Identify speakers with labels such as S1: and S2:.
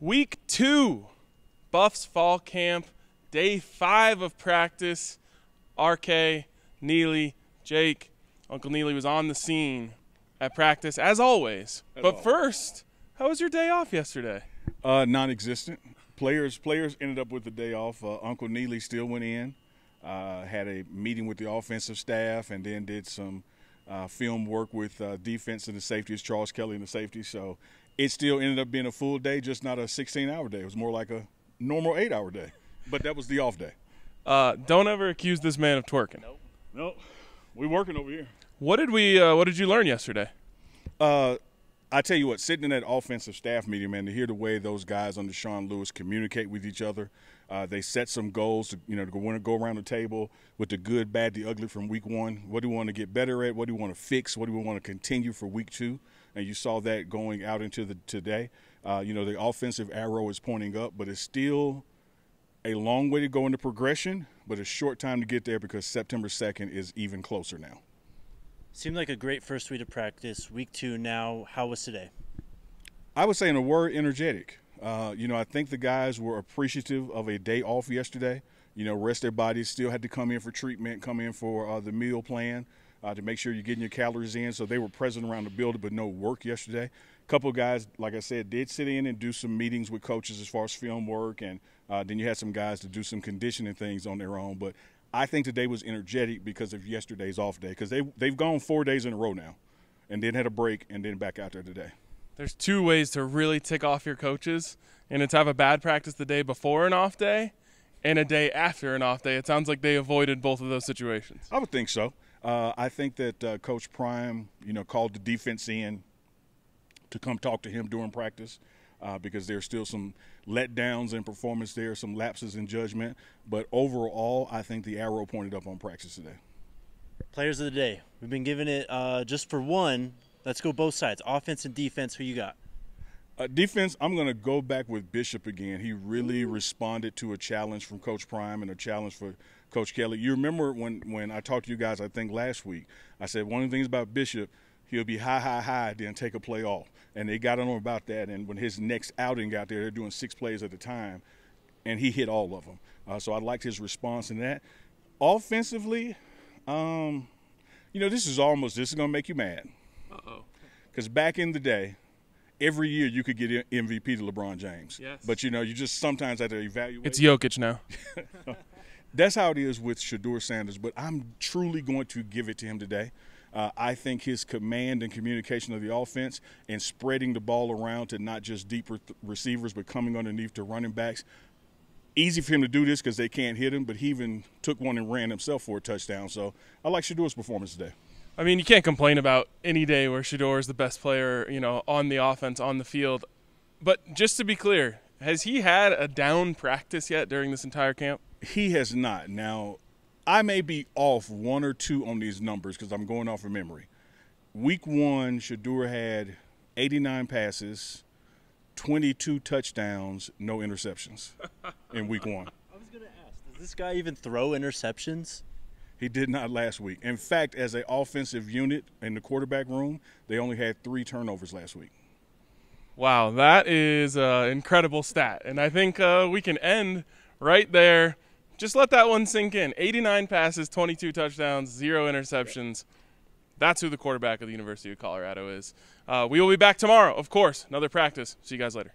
S1: Week 2, Buffs Fall Camp, day 5 of practice. RK, Neely, Jake, Uncle Neely was on the scene at practice, as always. First, how was your day off yesterday?
S2: Non-existent. Players ended up with the day off. Uncle Neely still went in, had a meeting with the offensive staff, and then did some film work with defense and the safeties, Charles Kelly and the safety. So it still ended up being a full day, just not a 16-hour day. It was more like a normal 8-hour day. But that was the off day.
S1: Don't ever accuse this man of twerking.
S2: Nope. We're working over here.
S1: What did you learn yesterday?
S2: I tell you what, sitting in that offensive staff meeting, man, to hear the way those guys under Sean Lewis communicate with each other, they set some goals to go around the table with the good, bad, the ugly from week 1. What do we want to get better at? What do we want to fix? What do we want to continue for week 2? And you saw that going out into today. The offensive arrow is pointing up, but it's still a long way to go in the progression, but a short time to get there because September 2nd is even closer now.
S3: Seemed like a great first week of practice. Week 2 now. How was today?
S2: I would say, in a word, energetic. I think the guys were appreciative of a day off yesterday. Rest their bodies, still had to come in for treatment, come in for the meal plan to make sure you're getting your calories in. So they were present around the building, but no work yesterday. A couple of guys, like I said, did sit in and do some meetings with coaches as far as film work, and then you had some guys to do some conditioning things on their own. But I think today was energetic because of yesterday's off day, because they've gone 4 days in a row now and then had a break and then back out there today.
S1: There's 2 ways to really tick off your coaches, and it's have a bad practice the day before an off day and a day after an off day. It sounds like they avoided both of those situations.
S2: I would think so. I think that Coach Prime, called the defense in to come talk to him during practice because there's still some letdowns in performance there, some lapses in judgment. But overall, I think the arrow pointed up on practice today.
S3: Players of the day. We've been giving it just for one. Let's go both sides, offense and defense. Who you got?
S2: Defense, I'm going to go back with Bishop again. He really responded to a challenge from Coach Prime and a challenge for Coach Kelly. You remember when I talked to you guys, I think last week, I said one of the things about Bishop, he'll be high, then take a play off. And they got on him about that. And when his next outing got there, they're doing 6 plays at a time, and he hit all of them. So I liked his response in that. Offensively, this is going to make you mad.
S1: Uh-oh.
S2: Because back in the day, every year you could get MVP to LeBron James.
S1: Yes.
S2: But, you just sometimes have to evaluate.
S1: It's Jokic now.
S2: That's how it is with Shedeur Sanders, but I'm truly going to give it to him today. I think his command and communication of the offense and spreading the ball around to not just deeper receivers but coming underneath to running backs, easy for him to do this because they can't hit him, but he even took one and ran himself for a touchdown. So I like Shedeur's performance today.
S1: I mean, you can't complain about any day where Shedeur is the best player, on the offense, on the field. But just to be clear, has he had a down practice yet during this entire camp?
S2: He has not. Now, I may be off 1 or 2 on these numbers because I'm going off of memory. Week 1, Shedeur had 89 passes, 22 touchdowns, no interceptions in week 1.
S3: I was going to ask, does this guy even throw interceptions?
S2: He did not last week. In fact, as an offensive unit in the quarterback room, they only had 3 turnovers last week.
S1: Wow, that is an incredible stat. And I think we can end right there. Just let that one sink in. 89 passes, 22 touchdowns, 0 interceptions. That's who the quarterback of the University of Colorado is. We will be back tomorrow, of course. Another practice. See you guys later.